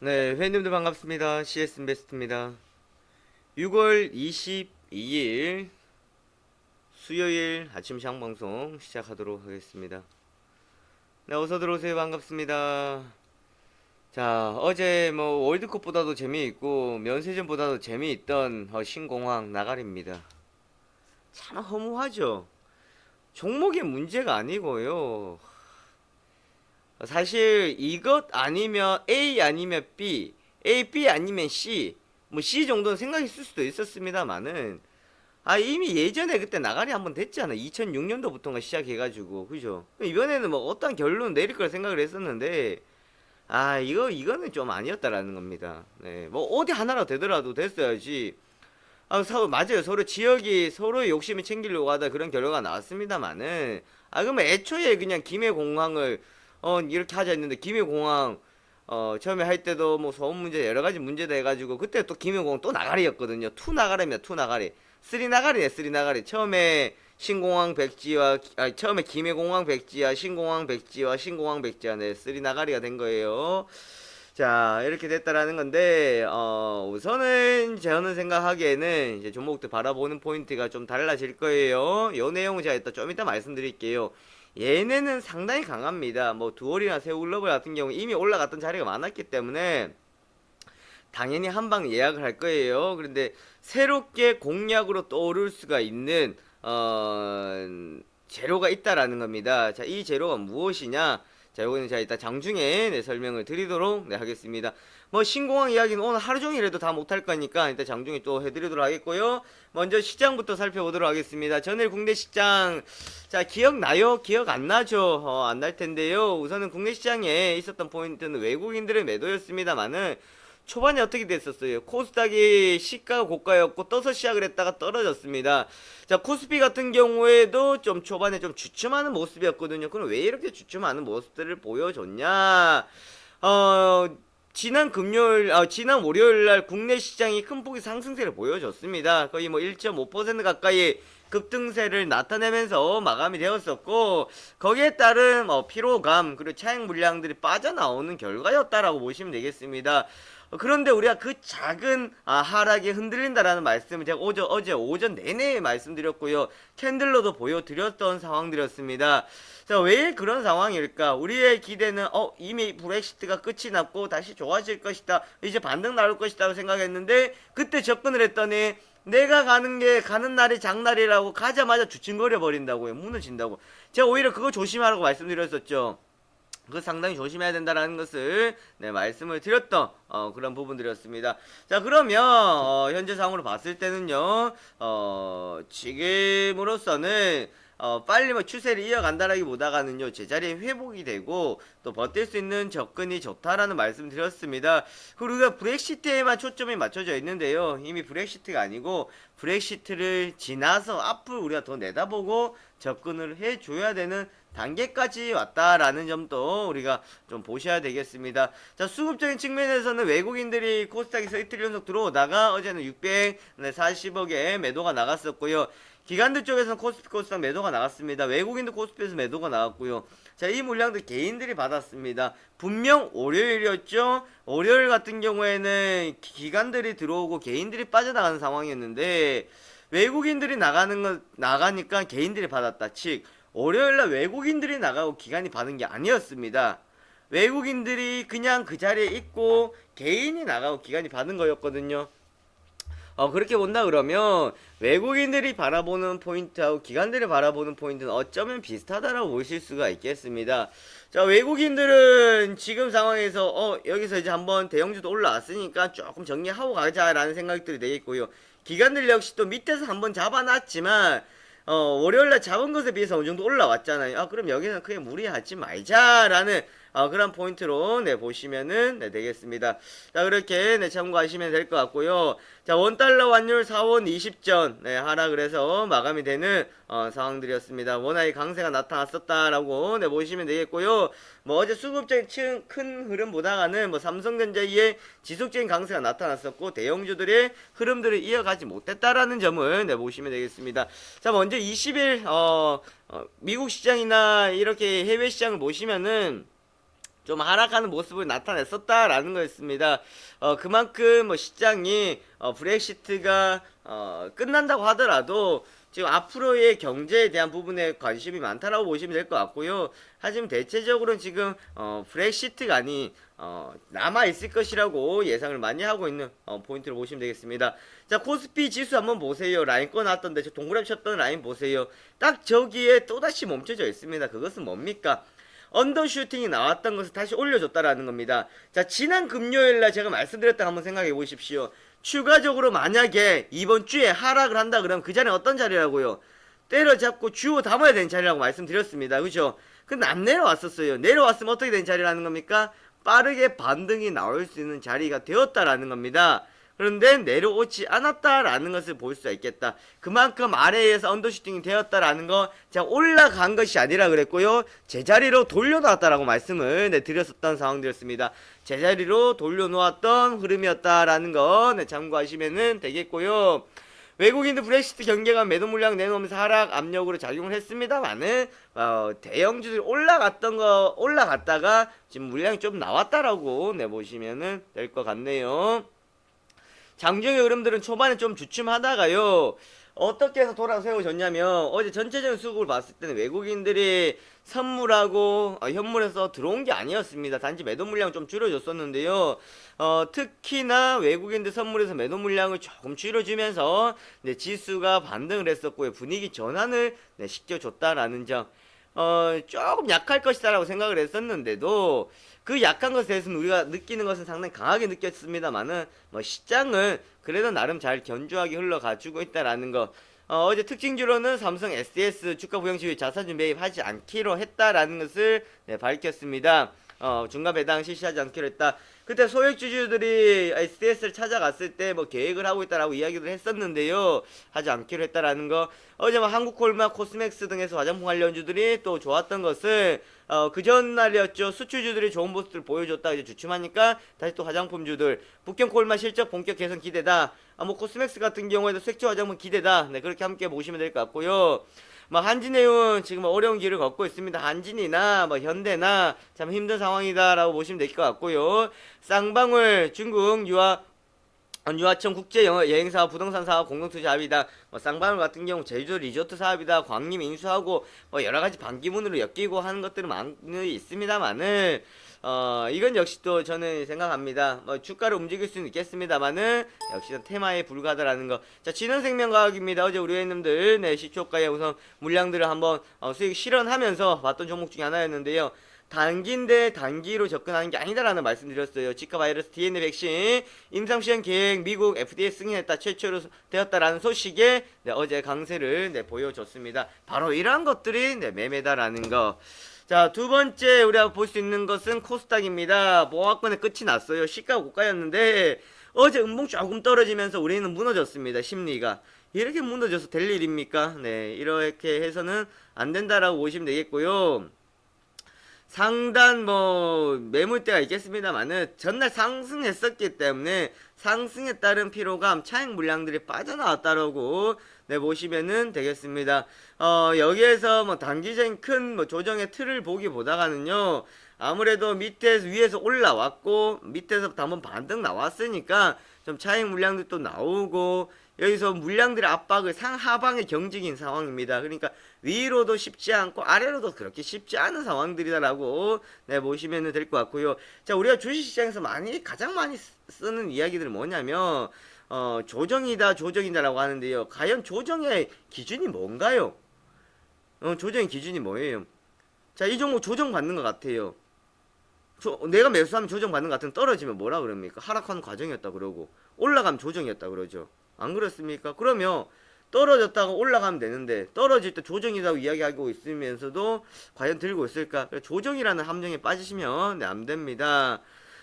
네, 회원님들 반갑습니다. CS 인베스트입니다. 6월 22일 수요일 아침 시황 방송 시작하도록 하겠습니다. 네, 어서 들어오세요. 반갑습니다. 자, 어제 뭐 월드컵보다도 재미있고 면세전보다도 재미있던 신공항 나가리입니다. 참 허무하죠. 종목의 문제가 아니고요. 사실 이것 아니면 A 아니면 B, A, B 아니면 C, 뭐 C 정도는 생각이 있을 수도 있었습니다만은 이미 예전에 그때 나가리 한번 됐잖아. 2006년도부터가 시작해가지고 그죠? 이번에는 뭐 어떤 결론 내릴 걸 생각을 했었는데 이거는 좀 아니었다라는 겁니다. 네, 뭐 어디 하나라도 되더라도 됐어야지. 맞아요. 서로 지역이 서로의 욕심을 챙기려고 하다 그런 결과가 나왔습니다만은 그러면 애초에 그냥 김해공항을 이렇게 하자 했는데 김해공항 처음에 할 때도 뭐 소음 문제 여러 가지 문제도 해가지고 그때 또 김해공항 또 나가리였거든요. 투 나가리입니다. 투 나가리. 쓰리 나가리네. 쓰리 나가리. 처음에 신공항 백지와 처음에 김해공항 백지와 신공항 백지와 신공항 백지와 네 쓰리 나가리가 된 거예요. 자, 이렇게 됐다라는 건데, 우선은 저는 생각하기에는 이제 종목들 바라보는 포인트가 좀 달라질 거예요. 요 내용은 제가 좀 이따 말씀드릴게요. 얘네는 상당히 강합니다. 뭐, 두월이나 새우글로벌 같은 경우 이미 올라갔던 자리가 많았기 때문에, 당연히 한 방 예약을 할 거예요. 그런데 새롭게 공략으로 떠오를 수가 있는, 재료가 있다라는 겁니다. 자, 이 재료가 무엇이냐? 자, 요거는 제가 이따 장중에 설명을 드리도록 하겠습니다. 뭐 신공항 이야기는 오늘 하루 종일 해도 다 못할 거니까 이따 장중에 또 해드리도록 하겠고요. 먼저 시장부터 살펴보도록 하겠습니다. 전일 국내 시장, 자, 기억나요? 기억 안 나죠? 안 날 텐데요. 우선은 국내 시장에 있었던 포인트는 외국인들의 매도였습니다만은 초반에 어떻게 됐었어요? 코스닥이 시가가 고가였고 떠서 시작을 했다가 떨어졌습니다. 자, 코스피 같은 경우에도 좀 초반에 좀 주춤하는 모습이었거든요. 그럼 왜 이렇게 주춤하는 모습들을 보여줬냐? 지난 월요일 날 국내 시장이 큰 폭의 상승세를 보여줬습니다. 거의 뭐 1.5% 가까이 급등세를 나타내면서 마감이 되었었고, 거기에 따른 피로감 그리고 차익 물량들이 빠져나오는 결과였다라고 보시면 되겠습니다. 그런데 우리가 그 작은 하락에 흔들린다라는 말씀을 제가 어제 오전 내내 말씀드렸고요. 캔들로도 보여드렸던 상황들이었습니다. 자, 왜 그런 상황일까? 우리의 기대는 이미 브렉시트가 끝이 났고 다시 좋아질 것이다. 이제 반등 나올 것이다 생각했는데 그때 접근을 했더니 내가 가는 날이 장날이라고 가자마자 주춤거려 버린다고요. 무너진다고. 제가 오히려 그거 조심하라고 말씀드렸었죠. 그 상당히 조심해야 된다라는 것을 말씀을 드렸던 그런 부분들이었습니다. 자, 그러면 현재 상황으로 봤을 때는요. 지금으로서는 빨리 뭐 추세를 이어간다라기보다가는요 제자리에 회복이 되고 또 버틸 수 있는 접근이 좋다라는 말씀 드렸습니다. 그리고 우리가 브렉시트에만 초점이 맞춰져 있는데요. 이미 브렉시트가 아니고 브렉시트를 지나서 앞을 우리가 더 내다보고 접근을 해줘야 되는 단계까지 왔다라는 점도 우리가 좀 보셔야 되겠습니다. 자, 수급적인 측면에서는 외국인들이 코스닥에서 이틀 연속 들어오다가 어제는 640억의 매도가 나갔었고요. 기관들 쪽에서는 코스피 코스닥 매도가 나갔습니다. 외국인도 코스피에서 매도가 나왔고요. 자, 이 물량들 개인들이 받았습니다. 분명 월요일이었죠. 월요일 같은 경우에는 기관들이 들어오고 개인들이 빠져나가는 상황이었는데 외국인들이 나가니까 개인들이 받았다. 즉 월요일날 외국인들이 나가고 기관이 받은 게 아니었습니다. 외국인들이 그냥 그 자리에 있고 개인이 나가고 기관이 받은 거였거든요. 그렇게 본다 그러면 외국인들이 바라보는 포인트하고 기관들이 바라보는 포인트는 어쩌면 비슷하다라고 보실 수가 있겠습니다. 자, 외국인들은 지금 상황에서 여기서 이제 한번 대형주도 올라왔으니까 조금 정리하고 가자라는 생각들이 되겠고요. 기관들 역시 또 밑에서 한번 잡아놨지만 월요일날 잡은 것에 비해서 어느 정도 올라왔잖아요. 그럼 여기는 크게 무리하지 말자라는 그런 포인트로 보시면은 되겠습니다. 자, 그렇게 참고하시면 될 것 같고요. 자, 원달러 환율 4원 20전 하락을 해서 마감이 되는 상황들이었습니다. 원화의 강세가 나타났었다라고 보시면 되겠고요. 뭐 어제 수급적인 큰 흐름 보다가는 뭐 삼성전자의 지속적인 강세가 나타났었고 대형주들의 흐름들을 이어가지 못했다라는 점을 보시면 되겠습니다. 자, 먼저 20일 미국 시장이나 이렇게 해외 시장을 보시면은 좀 하락하는 모습을 나타냈었다라는 거였습니다. 그만큼 뭐 시장이 브렉시트가 끝난다고 하더라도 지금 앞으로의 경제에 대한 부분에 관심이 많다라고 보시면 될 것 같고요. 하지만 대체적으로는 지금 브렉시트가 아닌 남아 있을 것이라고 예상을 많이 하고 있는 포인트를 보시면 되겠습니다. 자, 코스피 지수 한번 보세요. 라인 꺼 놨던데 저 동그라미 쳤던 라인 보세요. 딱 저기에 또다시 멈춰져 있습니다. 그것은 뭡니까? 언더슈팅이 나왔던 것을 다시 올려줬다라는 겁니다. 자, 지난 금요일날 제가 말씀드렸다 한번 생각해 보십시오. 추가적으로 만약에 이번 주에 하락을 한다 그러면 그 자리는 어떤 자리라고요? 때려잡고 주워 담아야 되는 자리라고 말씀드렸습니다. 그죠? 근데 안 내려왔었어요. 내려왔으면 어떻게 된 자리라는 겁니까? 빠르게 반등이 나올 수 있는 자리가 되었다라는 겁니다. 그런데 내려오지 않았다라는 것을 볼 수가 있겠다. 그만큼 아래에서 언더슈팅이 되었다라는 거 제가 올라간 것이 아니라 그랬고요. 제자리로 돌려놓았다라고 말씀을 드렸었던 상황들이었습니다. 제자리로 돌려놓았던 흐름이었다라는 거 참고하시면 되겠고요. 외국인들 브렉시트 경계가 매도 물량 내놓으면서 하락 압력으로 작용을 했습니다만은 대형주들이 올라갔다가 지금 물량이 좀 나왔다라고 보시면은 될 것 같네요. 장중의 흐름들은 초반에 좀 주춤하다가요. 어떻게 해서 돌아세워졌냐면 어제 전체적인 수급을 봤을 때는 외국인들이 선물하고 현물에서 들어온 게 아니었습니다. 단지 매도 물량 좀 줄여줬었는데요. 특히나 외국인들 선물에서 매도 물량을 조금 줄여주면서 지수가 반등을 했었고요. 분위기 전환을 시켜줬다라는 점. 조금 약할 것이다라고 생각을 했었는데도 그 약한 것에 대해서는 우리가 느끼는 것은 상당히 강하게 느꼈습니다만은 시장은 그래도 나름 잘 견조하게 흘러가지고 있다라는 거. 어제 특징주로는 삼성 SDS 주가 부양 시에 자사주 매입하지 않기로 했다라는 것을 밝혔습니다. 중간 배당 실시하지 않기로 했다. 그때 소액주주들이 SDS를 찾아갔을 때 계획을 하고 있다라고 이야기를 했었는데요. 하지 않기로 했다라는 거. 어제 한국콜마, 코스맥스 등에서 화장품 관련주들이 또 좋았던 것은 그 전날이었죠. 수출주들이 좋은 모습을 보여줬다. 이제 주춤하니까 다시 또 화장품주들 북경콜마 실적 본격 개선 기대다. 코스맥스 같은 경우에도 색조 화장품 기대다. 그렇게 함께 보시면 될 것 같고요. 한진해운 지금 어려운 길을 걷고 있습니다. 한진이나 현대나 참 힘든 상황이다라고 보시면 될 것 같고요. 쌍방울 중국 유아청 국제 여행사와 부동산 사업 공동투자 합의다. 쌍방울 같은 경우 제주도 리조트 사업이다. 광림 인수하고 여러 가지 반기문으로 엮이고 하는 것들은 많이 있습니다만은 이건 역시 또 저는 생각합니다. 주가를 움직일 수는 있겠습니다만은 역시 테마에 불과하다라는 거. 자, 진원생명과학입니다. 어제 우리 회원님들 시초가에 우선 물량들을 한번 수익 실현하면서 봤던 종목 중에 하나였는데요. 단기인데 단기로 접근하는 게 아니다라는 말씀드렸어요. 지카 바이러스 DNA 백신 임상 시행 계획 미국 FDA 승인했다 최초로 되었다라는 소식에 어제 강세를 보여줬습니다. 바로 이러한 것들이 매매다라는 거. 자, 두 번째 우리가 볼 수 있는 것은 코스닥입니다. 모아건의 끝이 났어요. 시가 고가였는데 어제 음봉 조금 떨어지면서 우리는 무너졌습니다. 심리가 이렇게 무너져서 될 일입니까? 이렇게 해서는 안 된다라고 보시면 되겠고요. 상단 매물대가 있겠습니다만은 전날 상승했었기 때문에 상승에 따른 피로감 차익 물량들이 빠져나왔다라고 보시면은 되겠습니다. 여기에서 단기적인 큰 조정의 틀을 보기보다가는요, 아무래도 밑에서 위에서 올라왔고 밑에서부터 한번 반등 나왔으니까 좀 차익 물량들도 나오고 여기서 물량들의 압박을 상하방에 경직인 상황입니다. 그러니까 위로도 쉽지 않고 아래로도 그렇게 쉽지 않은 상황들이다라고 보시면 될 것 같고요. 자, 우리가 주식시장에서 가장 많이 쓰는 이야기들은 뭐냐면 조정이다라고 하는데요. 과연 조정의 기준이 뭔가요? 조정의 기준이 뭐예요? 자, 이 종목 조정받는 것 같아요. 내가 매수하면 조정받는 것 같으면 떨어지면 뭐라 그럽니까? 하락하는 과정이었다 그러고 올라가면 조정이었다 그러죠. 안 그렇습니까? 그러면 떨어졌다가 올라가면 되는데 떨어질 때 조정이라고 이야기하고 있으면서도 과연 들고 있을까? 조정이라는 함정에 빠지시면 안 됩니다.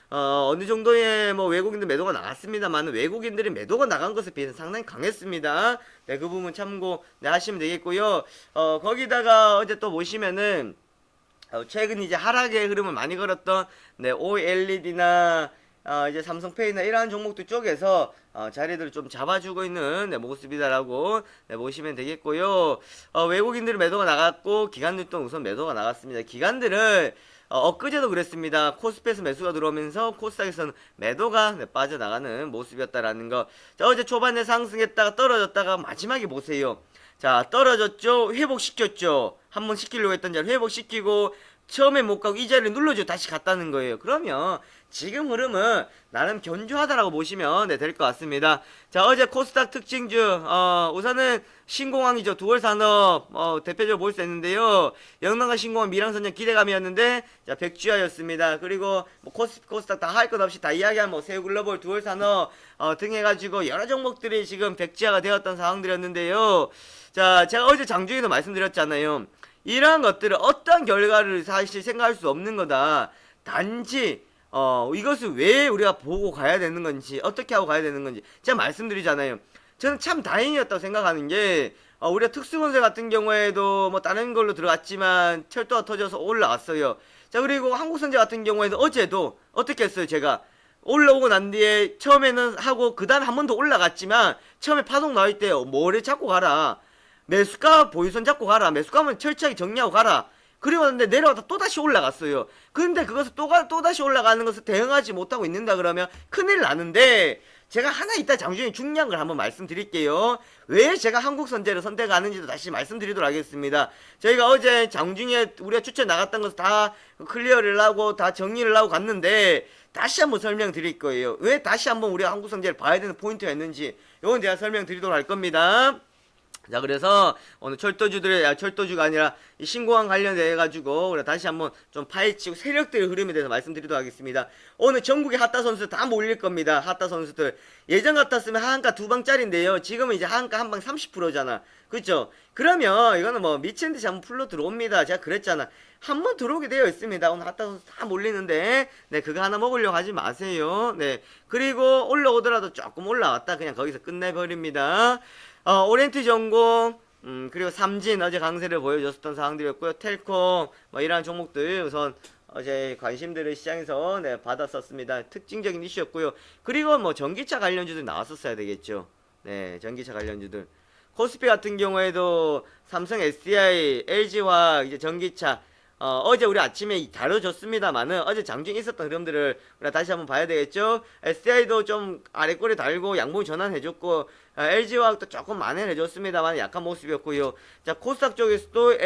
어느 정도의 외국인들 매도가 나갔습니다만 외국인들이 매도가 나간 것에 비해서 상당히 강했습니다. 그 부분 참고 하시면 되겠고요. 거기다가 어제 또 보시면은 최근 이제 하락의 흐름을 많이 걸었던 OLED나 이제 삼성페이나 이러한 종목들 쪽에서 자리들을 좀 잡아주고 있는 모습이다라고 보시면 되겠고요. 외국인들 매도가 나갔고 기관들 또 우선 매도가 나갔습니다. 기관들은 엊그제도 그랬습니다. 코스피에서 매수가 들어오면서 코스닥에서는 매도가 빠져나가는 모습이었다라는 거. 자, 어제 초반에 상승했다가 떨어졌다가 마지막에 보세요. 자, 떨어졌죠. 회복시켰죠. 한번 시키려고 했던 자리 회복시키고 처음에 못 가고 이 자리를 눌러줘 다시 갔다는 거예요. 그러면 지금 흐름은 나름 견조하다라고 보시면 될 것 같습니다. 자, 어제 코스닥 특징주 우선은 신공항이죠. 두월산업 대표적으로 볼 수 있는데요. 영남과 신공항 미랑선전 기대감이었는데 자, 백주야였습니다. 그리고 뭐 코스닥 다 할 것 없이 다 이야기한 뭐 새우글로벌 두월산업 등 해가지고 여러 종목들이 지금 백주야가 되었던 상황들이었는데요. 자, 제가 어제 장중에도 말씀드렸잖아요. 이러한 것들은 어떤 결과를 사실 생각할 수 없는 거다. 단지 이것을 왜 우리가 보고 가야 되는 건지 어떻게 하고 가야 되는 건지 제가 말씀드리잖아요. 저는 참 다행이었다고 생각하는 게 우리가 특수건설 같은 경우에도 뭐 다른 걸로 들어갔지만 철도가 터져서 올라왔어요. 자, 그리고 한국선제 같은 경우에도 어제도 어떻게 했어요? 제가 올라오고 난 뒤에 처음에는 하고 그 다음에 한 번 더 올라갔지만 처음에 파동 나올 때 뭐를 잡고 가라. 매수가 보유선 잡고 가라. 매수가면 철저하게 정리하고 가라. 그리고 근데 내려가다 또다시 올라갔어요. 근데 그것을 또다시 올라가는 것을 대응하지 못하고 있는다 그러면 큰일 나는데 제가 하나 이따 장중에 중요한 걸 한번 말씀드릴게요. 왜 제가 한국선제를 선택하는지도 다시 말씀드리도록 하겠습니다. 저희가 어제 장중에 우리가 추천 나갔던 것을 다 클리어를 하고 다 정리를 하고 갔는데 다시 한번 설명드릴 거예요. 왜 다시 한번 우리가 한국선제를 봐야 되는 포인트가 있는지 이건 제가 설명드리도록 할 겁니다. 자, 그래서 오늘 철도주가 아니라 이 신공항 관련돼 가지고 우리가 다시 한번 좀 파헤치고 세력들의 흐름에 대해서 말씀드리도록 하겠습니다. 오늘 전국의 핫타 선수들 다 몰릴 겁니다. 핫타 선수들 예전 같았으면 하한가 2방짜리인데요. 지금은 이제 하한가 한 방 30%잖아. 그렇죠? 그러면 이거는 뭐 미친 듯이 한번 풀로 들어옵니다. 제가 그랬잖아. 한번 들어오게 되어 있습니다. 오늘 핫타 선수 다 몰리는데 그거 하나 먹으려고 하지 마세요. 그리고 올라오더라도 조금 올라왔다 그냥 거기서 끝내버립니다. 오리엔트 전공 그리고 삼진 어제 강세를 보여줬었던 상황들이었고요. 텔콤 뭐 이러한 종목들 우선 어제 관심들을 시장에서 받았었습니다. 특징적인 이슈였고요. 그리고 뭐 전기차 관련주들 나왔었어야 되겠죠. 전기차 관련주들. 코스피 같은 경우에도 삼성 SDI, LG화학 이제 전기차 어제 우리 아침에 다뤄줬습니다만은 어제 장중에 있었던 흐름들을 우리가 다시 한번 봐야 되겠죠. SDI도 좀 아래꼬리 달고 양봉 전환해줬고 LG화학도 조금 만회해줬습니다만 약한 모습이었고요. 자, 코스닥 쪽에서도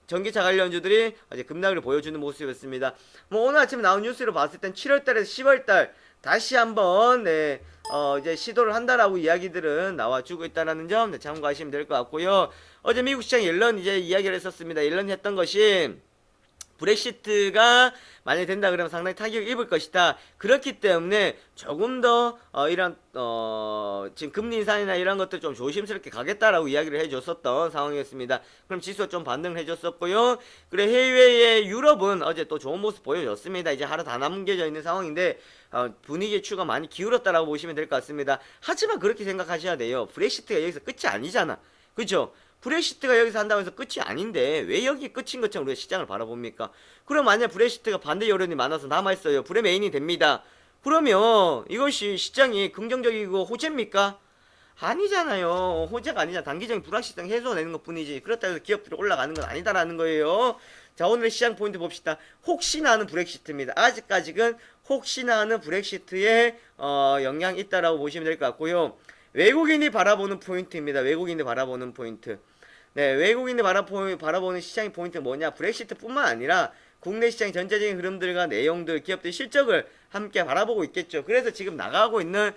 전기차 관련주들이 어제 급락을 보여주는 모습이었습니다. 뭐 오늘 아침에 나온 뉴스로 봤을 땐 7월달에서 10월달 다시 한번 이제 시도를 한다라고 이야기들은 나와주고 있다라는 점 참고하시면 될 것 같고요. 어제 미국 시장 옐런 이제 이야기를 했었습니다. 옐런이 했던 것이 브렉시트가 만약에 된다 그러면 상당히 타격을 입을 것이다. 그렇기 때문에 조금 더 이런 지금 금리 인상이나 이런 것들 좀 조심스럽게 가겠다라고 이야기를 해줬었던 상황이었습니다. 그럼 지수가 좀 반등을 해줬었고요. 그래 해외의 유럽은 어제 또 좋은 모습 보여줬습니다. 이제 하루 다 남겨져 있는 상황인데 분위기의 추가 많이 기울었다라고 보시면 될 것 같습니다. 하지만 그렇게 생각하셔야 돼요. 브렉시트가 여기서 끝이 아니잖아. 그렇죠? 브렉시트가 여기서 한다고 해서 끝이 아닌데 왜 여기 끝인 것처럼 우리가 시장을 바라봅니까? 그럼 만약 브렉시트가 반대 여론이 많아서 남아있어요. 브레메인이 됩니다. 그러면 이것이 시장이 긍정적이고 호재입니까? 아니잖아요. 호재가 아니잖아. 단기적인 불확실성 해소되는 것 뿐이지. 그렇다고 해서 기업들이 올라가는 건 아니다라는 거예요. 자, 오늘의 시장 포인트 봅시다. 혹시나 하는 브렉시트입니다. 아직까지는 혹시나 하는 브렉시트에 영향이 있다라고 보시면 될 것 같고요. 외국인이 바라보는 포인트입니다. 외국인이 바라보는 포인트. 외국인이 바라보는 시장의 포인트는 뭐냐? 브렉시트뿐만 아니라 국내 시장 전체적인 흐름들과 내용들, 기업들 실적을 함께 바라보고 있겠죠. 그래서 지금 나가고 있는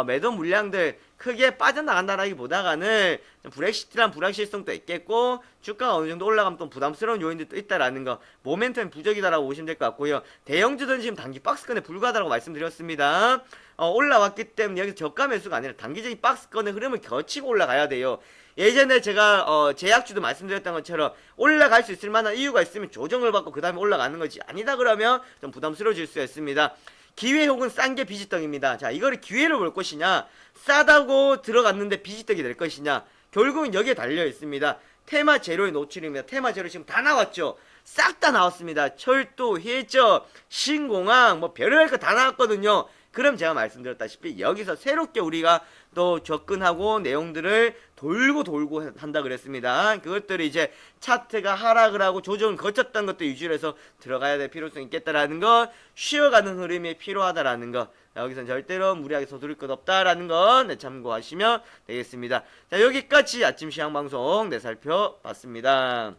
매도 물량들 크게 빠져나간다라기보다는 브렉시트란 불확실성도 있겠고 주가가 어느 정도 올라가면 또 부담스러운 요인들도 있다라는 거, 모멘텀 부족이다라고 보시면 될 것 같고요. 대형주들은 지금 단기 박스권에 불과하다고 말씀드렸습니다. 올라왔기 때문에 여기서 저가 매수가 아니라 단기적인 박스권의 흐름을 거치고 올라가야 돼요. 예전에 제가 제약주도 말씀드렸던 것처럼 올라갈 수 있을 만한 이유가 있으면 조정을 받고 그 다음에 올라가는 거지, 아니다 그러면 좀 부담스러워질 수가 있습니다. 기회 혹은 싼 게 비지떡입니다. 자, 이거를 기회로 볼 것이냐, 싸다고 들어갔는데 비지떡이 될 것이냐, 결국은 여기에 달려 있습니다. 테마 제로의 노출입니다. 테마 제로 지금 다 나왔죠. 싹 다 나왔습니다. 철도, 해저, 신공항, 뭐 별의별 거 다 나왔거든요. 그럼 제가 말씀드렸다시피 여기서 새롭게 우리가 또 접근하고 내용들을 돌고 한다 그랬습니다. 그것들이 이제 차트가 하락을 하고 조정을 거쳤던 것도 유지를 해서 들어가야 될 필요성이 있겠다라는 것, 쉬어가는 흐름이 필요하다라는 것, 여기선 절대로 무리하게 서두를 것 없다라는 건 네, 참고하시면 되겠습니다. 자, 여기까지 아침 시황 방송 네, 살펴봤습니다.